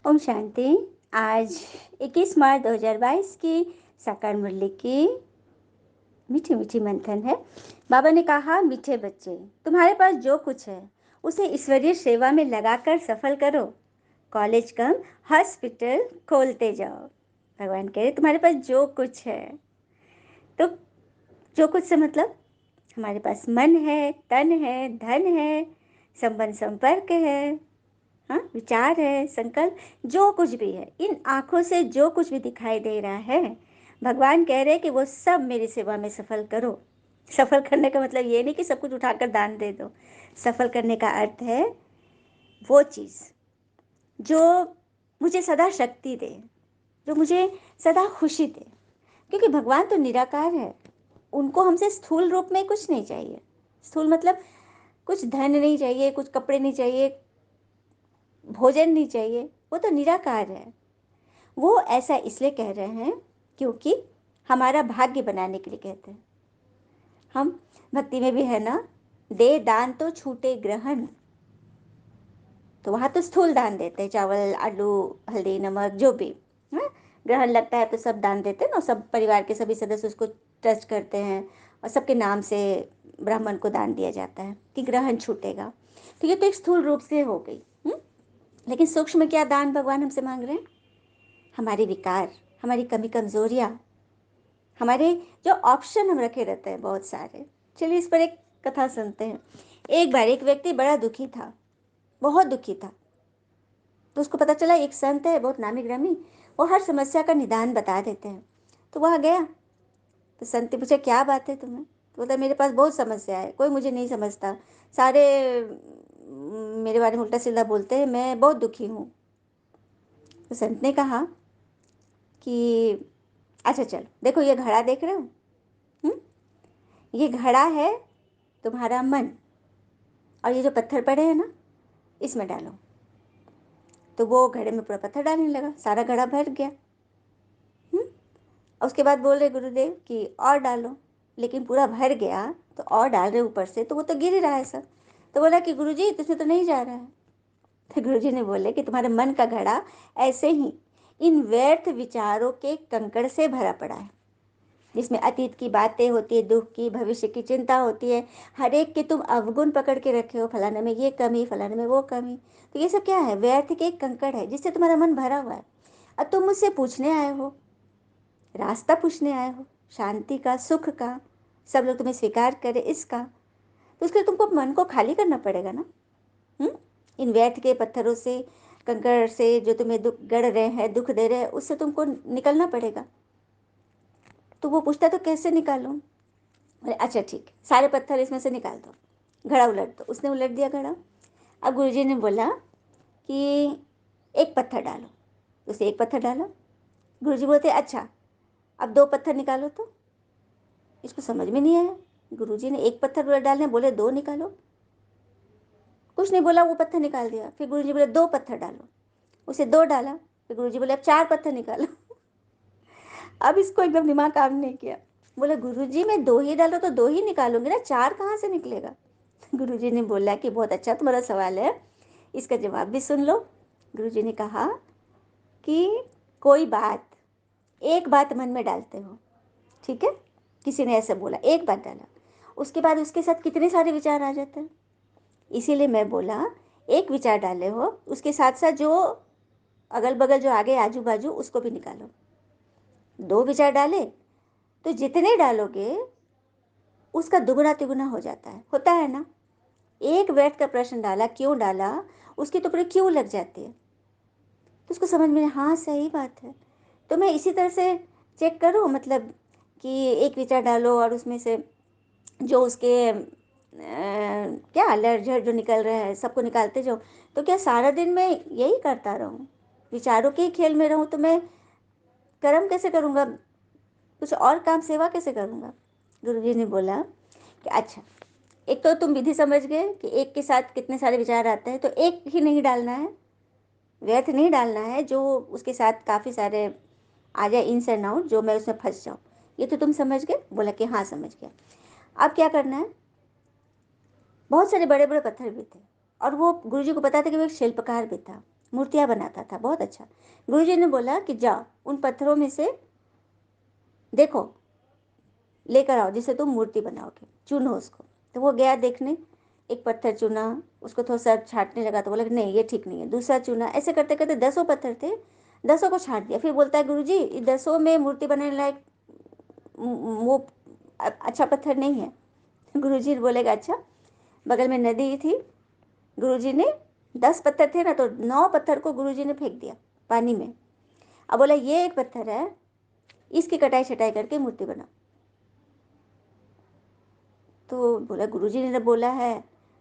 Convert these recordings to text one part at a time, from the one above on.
ओम शांति। आज 21 मार्च 2022 की साकार मुरली की मीठी मीठी मंथन है। बाबा ने कहा, मीठे बच्चे, तुम्हारे पास जो कुछ है उसे ईश्वरीय सेवा में लगाकर सफल करो। कॉलेज कम हॉस्पिटल खोलते जाओ। भगवान कह रहे तुम्हारे पास जो कुछ है, तो जो कुछ से मतलब हमारे पास मन है, तन है, धन है, संबंध संपर्क है, हाँ, विचार है, संकल्प, जो कुछ भी है, इन आंखों से जो कुछ भी दिखाई दे रहा है, भगवान कह रहे हैं कि वो सब मेरी सेवा में सफल करो। सफल करने का मतलब ये नहीं कि सब कुछ उठाकर दान दे दो। सफल करने का अर्थ है वो चीज़ जो मुझे सदा शक्ति दे, जो मुझे सदा खुशी दे, क्योंकि भगवान तो निराकार है। उनको हमसे स्थूल रूप में कुछ नहीं चाहिए। स्थूल मतलब कुछ धन नहीं चाहिए, कुछ कपड़े नहीं चाहिए, भोजन नहीं चाहिए। वो तो निराकार है। वो ऐसा इसलिए कह रहे हैं क्योंकि हमारा भाग्य बनाने के लिए कहते हैं। हम भक्ति में भी है ना, दे दान तो छूटे ग्रहण। तो वहाँ तो स्थूल दान देते हैं, चावल, आलू, हल्दी, नमक, जो भी। हाँ, ग्रहण लगता है तो सब दान देते हैं ना, सब परिवार के सभी सदस्य उसको टच करते हैं और सबके नाम से ब्राह्मण को दान दिया जाता है कि ग्रहण छूटेगा। तो ये तो एक स्थूल रूप से हो गई। लेकिन सूक्ष्म क्या दान भगवान हमसे मांग रहे हैं? हमारे विकार, हमारी कमी कमजोरियाँ, हमारे जो ऑप्शन हम रखे रहते हैं बहुत सारे। चलिए इस पर एक कथा सुनते हैं। एक बार एक व्यक्ति बड़ा दुखी था, बहुत दुखी था। तो उसको पता चला एक संत है, बहुत नामी ग्रामी, वो हर समस्या का निदान बता देते हैं। तो वहाँ गया, तो संत ने पूछा, क्या बात है तुम्हें? तो बोला, मेरे पास बहुत समस्या है, कोई मुझे नहीं समझता, सारे मेरे बारे में उल्टा सीधा बोलते हैं, मैं बहुत दुखी हूँ। तो संत ने कहा कि अच्छा चलो, देखो ये घड़ा देख रहे हो? ये घड़ा है तुम्हारा मन, और ये जो पत्थर पड़े हैं ना, इसमें डालो। तो वो घड़े में पूरा पत्थर डालने लगा, सारा घड़ा भर गया। और उसके बाद बोल रहे गुरुदेव कि और डालो, लेकिन पूरा भर गया तो और डाल रहे ऊपर से, तो वो तो गिर ही रहा है सब। तो बोला कि गुरुजी तुझे तो नहीं जा रहा है। तो गुरुजी ने बोले कि तुम्हारे मन का घड़ा ऐसे ही इन व्यर्थ विचारों के कंकड़ से भरा पड़ा है, जिसमें अतीत की बातें होती है, दुख की, भविष्य की चिंता होती है, हर एक के तुम अवगुण पकड़ के रखे हो, फलाने में ये कमी, फलाने में वो कमी। तो ये सब क्या है? व्यर्थ के एक कंकड़ है जिससे तुम्हारा मन भरा हुआ है। और तुम मुझसे पूछने आए हो, रास्ता पूछने आए हो, शांति का, सुख का, सब लोग तुम्हें स्वीकार करे इसका। तो उसके लिए तुमको मन को खाली करना पड़ेगा ना। इन व्यर्थ के पत्थरों से, कंकड़ से, जो तुम्हें दुख गढ़ रहे हैं, दुख दे रहे हैं, उससे तुमको निकलना पड़ेगा। तो वो पूछता तो कैसे निकालूं? बोले अच्छा ठीक है, सारे पत्थर इसमें से निकाल दो, घड़ा उलट दो। उसने उलट दिया घड़ा। अब गुरुजी ने बोला कि एक पत्थर डालो। उसे एक पत्थर डाला। गुरुजी बोलते अच्छा अब दो पत्थर निकालो। तो इसको समझ में नहीं आया। गुरुजी ने एक पत्थर उलट डालने बोले, दो निकालो। कुछ नहीं बोला, वो पत्थर निकाल दिया। फिर गुरुजी बोले दो पत्थर डालो। उसे दो डाला। फिर गुरुजी बोले अब चार पत्थर निकालो। अब इसको एकदम दिमाग काम नहीं किया। बोले गुरुजी मैं दो ही डालो तो दो ही निकालूंगी ना, चार कहाँ से निकलेगा? गुरुजी ने बोला कि बहुत अच्छा तुम्हारा सवाल है, इसका जवाब भी सुन लो। गुरुजी ने कहा कि कोई बात, एक बात मन में डालते हो, ठीक है? किसी ने ऐसे बोला, एक बात डाला, उसके बाद उसके साथ कितने सारे विचार आ जाते हैं। इसीलिए मैं बोला एक विचार डाले हो, उसके साथ साथ जो अगल बगल, जो आगे आजू बाजू, उसको भी निकालो। दो विचार डाले तो जितने डालोगे उसका दुगुना तिगुना हो जाता है, होता है ना। एक व्यर्थ का प्रश्न डाला, क्यों डाला, उसकी तो पूरी क्यों लग जाती है। तो उसको समझ में, हाँ सही बात है। तो मैं इसी तरह से चेक करूँ, मतलब कि एक विचार डालो और उसमें से जो उसके क्या अलर्जर जो निकल रहा है सबको निकालते जाओ। तो क्या सारा दिन मैं यही करता रहूँ, विचारों के ही खेल में रहूँ? तो मैं कर्म कैसे करूँगा, कुछ और काम, सेवा कैसे करूँगा? गुरुजी ने बोला कि अच्छा, एक तो तुम विधि समझ गए कि एक के साथ कितने सारे विचार आते हैं, तो एक ही नहीं डालना है, व्यर्थ नहीं डालना है, जो उसके साथ काफ़ी सारे आ जाए, इन्स एंड आउट, जो मैं उसमें फंस जाऊँ। ये तो तुम समझ गए? बोला कि हाँ समझ गया। अब क्या करना है? बहुत सारे बड़े बड़े पत्थर भी थे, और वो गुरुजी को पता था कि वो एक शिल्पकार भी था। मूर्तियाँ बनाता था, बहुत अच्छा। गुरुजी ने बोला कि जाओ उन पत्थरों में से देखो, लेकर आओ जिसे तुम मूर्ति बनाओगे, चुनो उसको। तो वो गया देखने, एक पत्थर चुना, उसको थोड़ा सा छाँटने लगा तो बोला कि नहीं ये ठीक नहीं है, दूसरा चुना, ऐसे करते करते 10 पत्थर थे, 10 को छाँट दिया। फिर बोलता है गुरुजी ये 10 में मूर्ति बनाने लायक वो अच्छा पत्थर नहीं है। गुरुजी बोलेगा अच्छा। बगल में नदी थी, गुरुजी ने 10 पत्थर थे ना, तो 9 पत्थर को गुरुजी ने फेंक दिया पानी में। अब बोला ये एक पत्थर है, इसकी कटाई छटाई करके मूर्ति बनाओ। तो बोला गुरुजी ने बोला है,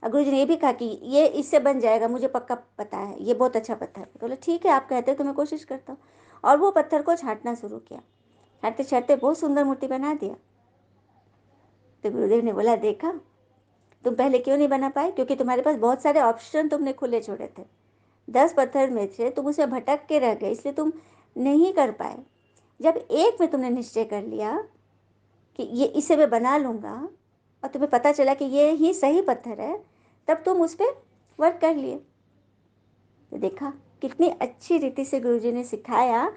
और गुरुजी ने ये भी कहा कि ये इससे बन जाएगा, मुझे पक्का पता है, ये बहुत अच्छा पत्थर है। बोला ठीक है आप कहते हो तो मैं कोशिश करता हूँ। और वो पत्थर को छाँटना शुरू किया, छाँटते छाँटते बहुत सुंदर मूर्ति बना दिया। तो गुरुदेव ने बोला देखा, तुम पहले क्यों नहीं बना पाए? क्योंकि तुम्हारे पास बहुत सारे ऑप्शन तुमने खुले छोड़े थे, 10 पत्थर में से तुम उसे भटक के रह गए, इसलिए तुम नहीं कर पाए। जब एक में तुमने निश्चय कर लिया कि ये इसे मैं बना लूँगा, और तुम्हें पता चला कि ये ही सही पत्थर है, तब तुम उस पर वर्क कर लिए। तो देखा कितनी अच्छी रीति से गुरुजी ने सिखाया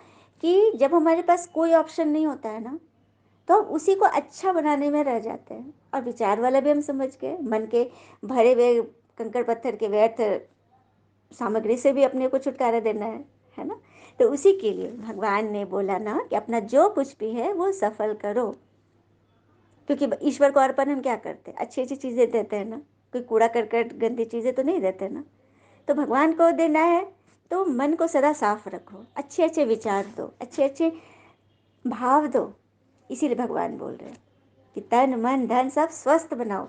कि जब हमारे पास कोई ऑप्शन नहीं होता है ना, तो हम उसी को अच्छा बनाने में रह जाते हैं। और विचार वाला भी हम समझ गए, मन के भरे हुए कंकड़ पत्थर के व्यर्थ सामग्री से भी अपने को छुटकारा देना है ना। तो उसी के लिए भगवान ने बोला ना कि अपना जो कुछ भी है वो सफल करो। क्योंकि ईश्वर को अर्पण हम क्या करते हैं, अच्छी अच्छी चीज़ें देते हैं ना, कोई कूड़ा करकट गंदी चीज़ें तो नहीं देते ना। तो भगवान को देना है तो मन को सदा साफ रखो, अच्छे अच्छे विचार दो, अच्छे अच्छे भाव दो। इसीलिए भगवान बोल रहे हैं कि तन मन धन सब स्वस्थ बनाओ।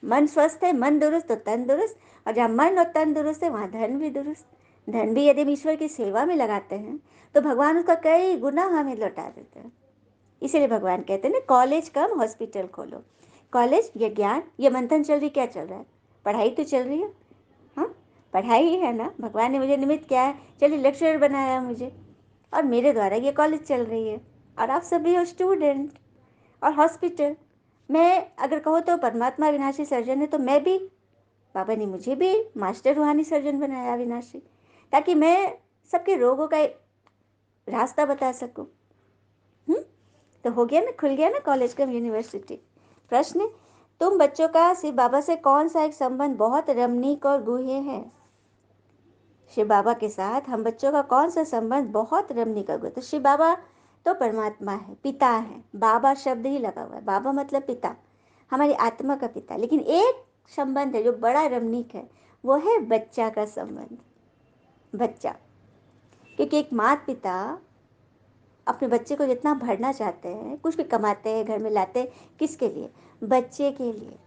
मन स्वस्थ है, मन दुरुस्त तो तन दुरुस्त, और जहाँ मन और तन दुरुस्त है वहाँ धन भी दुरुस्त। धन भी यदि हम ईश्वर की सेवा में लगाते हैं तो भगवान उसका कई गुना हमें लौटा देते हैं। इसीलिए भगवान कहते हैं ना कॉलेज कम हॉस्पिटल खोलो। कॉलेज ये ज्ञान, ये मंथन चल रही, क्या चल रहा है? पढ़ाई तो चल रही है। हाँ, पढ़ाई ही है ना। भगवान ने मुझे निमित्त क्या है, चलिए लेक्चरर बनाया मुझे, और मेरे द्वारा ये कॉलेज चल रही है, और आप सभी हो स्टूडेंट। और हॉस्पिटल, मैं अगर कहो तो परमात्मा अविनाशी सर्जन है, तो मैं भी, बाबा ने मुझे भी मास्टर रूहानी सर्जन बनाया अविनाशी, ताकि मैं सबके रोगों का रास्ता बता सकूं। तो हो गया ना, खुल गया ना कॉलेज का यूनिवर्सिटी। प्रश्न, तुम बच्चों का शिव बाबा से कौन सा एक संबंध बहुत रमणीक और गुह्य है? शिव बाबा के साथ हम बच्चों का कौन सा संबंध बहुत रमणीक और गुह्य? तो शिव बाबा तो परमात्मा है, पिता है, बाबा शब्द ही लगा हुआ है, बाबा मतलब पिता, हमारी आत्मा का पिता। लेकिन एक संबंध है जो बड़ा रमणीक है, वो है बच्चा का संबंध। बच्चा, क्योंकि एक माता पिता अपने बच्चे को जितना भरना चाहते हैं, कुछ भी कमाते हैं घर में लाते हैं, किसके लिए? बच्चे के लिए।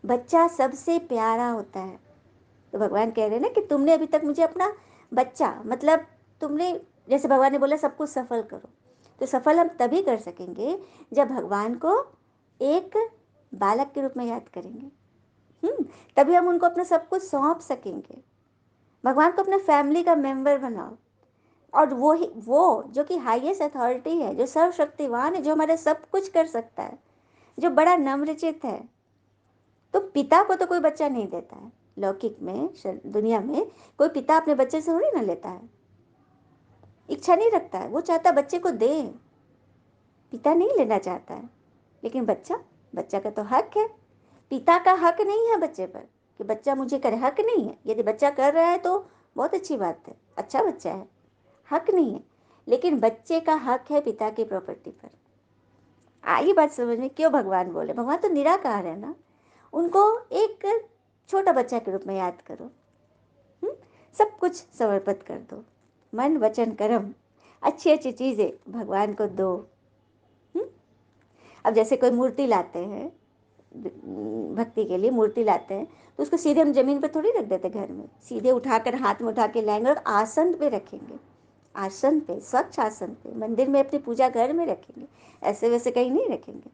बच्चा सबसे प्यारा होता है। तो भगवान कह रहे हैं ना कि तुमने अभी तक मुझे अपना बच्चा, मतलब तुमने, जैसे भगवान ने बोला सब कुछ सफल करो, तो सफल हम तभी कर सकेंगे जब भगवान को एक बालक के रूप में याद करेंगे। तभी हम उनको अपना सब कुछ सौंप सकेंगे। भगवान को अपने फैमिली का मेंबर बनाओ, और वो जो कि हाईएस्ट अथॉरिटी है, जो सर्वशक्तिवान है, जो हमारे सब कुछ कर सकता है, जो बड़ा नम्रचित है। तो पिता को तो कोई बच्चा नहीं देता है लौकिक में, दुनिया में कोई पिता अपने बच्चे से थोड़ी ना लेता है, इच्छा नहीं रखता है, वो चाहता है बच्चे को दे, पिता नहीं लेना चाहता है। लेकिन बच्चा, बच्चा का तो हक है, पिता का हक नहीं है बच्चे पर कि बच्चा मुझे करे, हक नहीं है। यदि बच्चा कर रहा है तो बहुत अच्छी बात है, अच्छा बच्चा है, हक नहीं है। लेकिन बच्चे का हक है पिता की प्रॉपर्टी पर। आई बात समझ में, क्यों भगवान बोले? भगवान तो निराकार है ना, उनको एक छोटा बच्चा के रूप में याद करो। हुँ? सब कुछ समर्पित कर दो, मन वचन कर्म, अच्छी अच्छी चीज़ें भगवान को दो। हुँ? अब जैसे कोई मूर्ति लाते हैं, भक्ति के लिए मूर्ति लाते हैं, तो उसको सीधे हम जमीन पर थोड़ी रख देते घर में, सीधे उठाकर हाथ में उठा के लाएंगे और आसन पे रखेंगे। आसन पे, स्वच्छ आसन पे, मंदिर में अपनी पूजा घर में रखेंगे, ऐसे वैसे कहीं नहीं रखेंगे।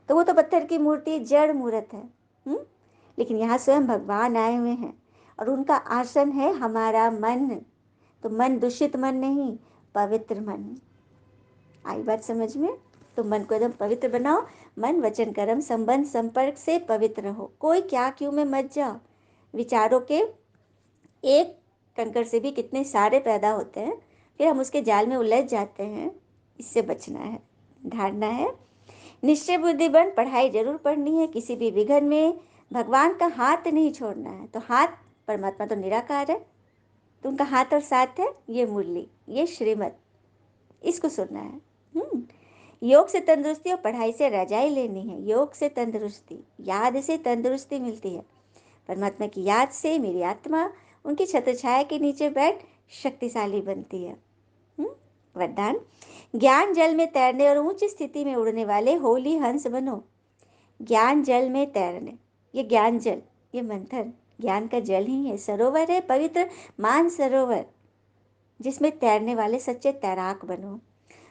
तो वो तो पत्थर की मूर्ति, जड़ मूर्त है। हुँ? लेकिन यहाँ स्वयं भगवान आए हुए हैं, और उनका आसन है हमारा मन। तो मन दूषित मन नहीं, पवित्र मन। आई बात समझ में? तो मन को एकदम पवित्र बनाओ, मन वचन कर्म संबंध संपर्क से पवित्र हो। कोई क्या क्यों में मत जाओ, विचारों के एक कंकड़ से भी कितने सारे पैदा होते हैं, फिर हम उसके जाल में उलझ जाते हैं। इससे बचना है, ढांढना है। निश्चय बुद्धि बन, पढ़ाई जरूर पढ़नी है, किसी भी विघन में भगवान का हाथ नहीं छोड़ना है। तो हाथ, परमात्मा तो निराकार है, तो उनका हाथ और साथ है, ये मुरली, ये श्रीमत, इसको सुनना है। योग से तंदुरुस्ती और पढ़ाई से रजाई लेनी है। योग से तंदुरुस्ती, याद से तंदुरुस्ती मिलती है। परमात्मा की याद से मेरी आत्मा उनकी छत्र छाया के नीचे बैठ शक्तिशाली बनती है। वरदान, ज्ञान जल में तैरने और ऊंची स्थिति में उड़ने वाले होली हंस बनो। ज्ञान जल में तैरने, ये ज्ञान जल, ये मंथन ज्ञान का जल ही है, सरोवर है, पवित्र मान सरोवर, जिसमें तैरने वाले सच्चे तैराक बनो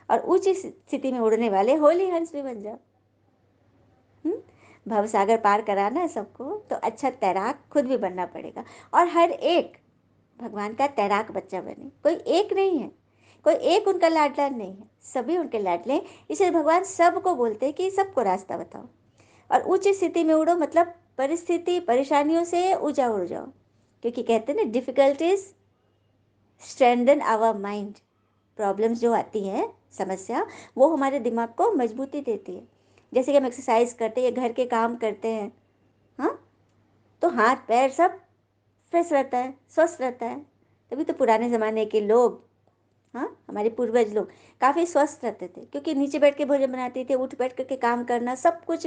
और ऊंची स्थिति में उड़ने वाले होली हंस भी बन जाओ। भव सागर पार कराना है सबको, तो अच्छा तैराक खुद भी बनना पड़ेगा। और हर एक भगवान का तैराक बच्चा बने। कोई एक नहीं है, कोई एक उनका लाडला नहीं है, सभी उनके लाडले हैं। इसलिए भगवान सबको बोलते हैं कि सबको रास्ता बताओ। और ऊंची स्थिति में उड़ो, मतलब परिस्थिति परेशानियों से ऊंचा उड़ जाओ, क्योंकि कहते हैं ना, difficulties strengthen our mind. Problems जो आती हैं, समस्या, वो हमारे दिमाग को मजबूती देती है। जैसे कि हम एक्सरसाइज करते हैं, घर के काम करते हैं, हाँ, तो हाथ पैर सब फ्रेश रहता है, स्वस्थ रहता है। तभी तो पुराने ज़माने के लोग, हाँ, हमारे पूर्वज लोग काफ़ी स्वस्थ रहते थे, क्योंकि नीचे बैठ के भोजन बनाते थे, उठ बैठ करके काम करना, सब कुछ,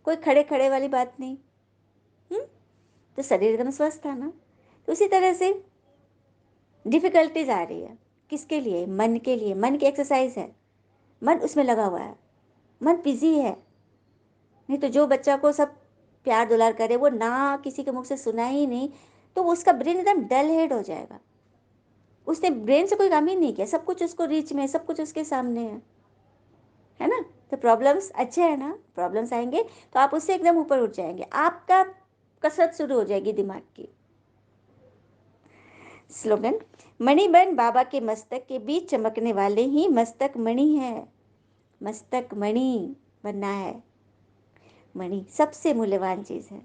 कोई खड़े खड़े वाली बात नहीं। तो शरीर एकदम स्वस्थ था ना। तो उसी तरह से डिफ़िकल्टीज आ रही है, किसके लिए? मन के लिए। मन की एक्सरसाइज है, मन उसमें लगा हुआ है, मन बिजी है। नहीं तो जो बच्चा को सब प्यार दुलार करे, वो ना किसी के मुख से सुना ही नहीं, तो उसका ब्रेन एकदम डल हेड हो जाएगा। उसने ब्रेन से कोई काम ही नहीं किया, सब कुछ उसको रीच में, सब कुछ उसके सामने है ना। तो प्रॉब्लम्स अच्छे हैं ना, प्रॉब्लम्स आएंगे तो आप उससे एकदम ऊपर उठ जाएंगे, आपका कसरत शुरू हो जाएगी दिमाग की। स्लोगन, मणिबन बाबा के मस्तक के बीच चमकने वाले ही मस्तक मणि है। मस्तक मणि बनना है। मणि सबसे मूल्यवान चीज़ है,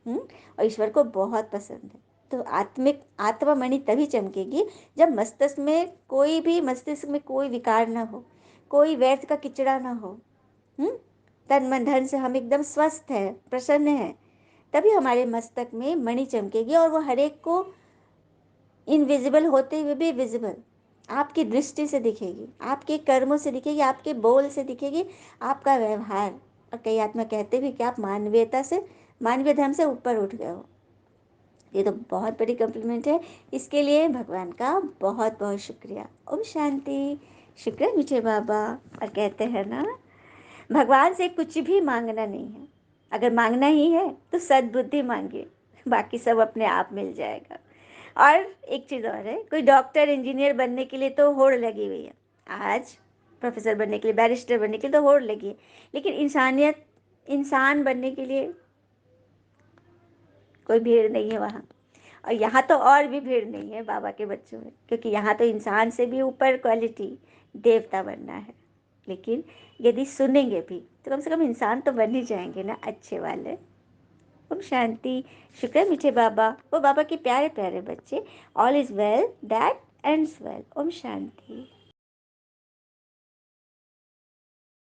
और ईश्वर को बहुत पसंद है। तो आत्मिक आत्मा मणि तभी चमकेगी जब मस्तिष्क में कोई विकार ना हो, कोई व्यर्थ का किचड़ा ना हो। तन मन धन से हम एकदम स्वस्थ हैं, प्रसन्न हैं, तभी हमारे मस्तक में मणि चमकेगी, और वो हर एक को इनविजिबल होते हुए भी विजिबल आपकी दृष्टि से दिखेगी, आपके कर्मों से दिखेगी, आपके बोल से दिखेगी, आपका व्यवहार। और कई आत्मा कहते भी कि आप मानवीयता से, मानवीय धर्म से ऊपर उठ गए हो। ये तो बहुत बड़ी कम्प्लीमेंट है, इसके लिए भगवान का बहुत बहुत शुक्रिया। ओम शांति। शुक्र है मीठे बाबा। और कहते हैं ना, भगवान से कुछ भी मांगना नहीं है, अगर मांगना ही है तो सद्बुद्धि मांगिए, बाकी सब अपने आप मिल जाएगा। और एक चीज़ और है, कोई डॉक्टर इंजीनियर बनने के लिए तो होड़ लगी हुई है, आज प्रोफेसर बनने के लिए, बैरिस्टर बनने के लिए तो होड़ लगी है, लेकिन इंसानियत, इंसान बनने के लिए कोई भीड़ नहीं है वहाँ। और यहाँ तो और भी भीड़ नहीं है बाबा के बच्चों में, क्योंकि यहाँ तो इंसान से भी ऊपर क्वालिटी, देवता बनना है। लेकिन यदि सुनेंगे भी तो कम से कम इंसान तो बन ही जाएंगे ना, अच्छे वाले। ओम शांति। शुक्र है मीठे बाबा, वो बाबा के प्यारे प्यारे बच्चे। All is well that ends well. ओम शांति।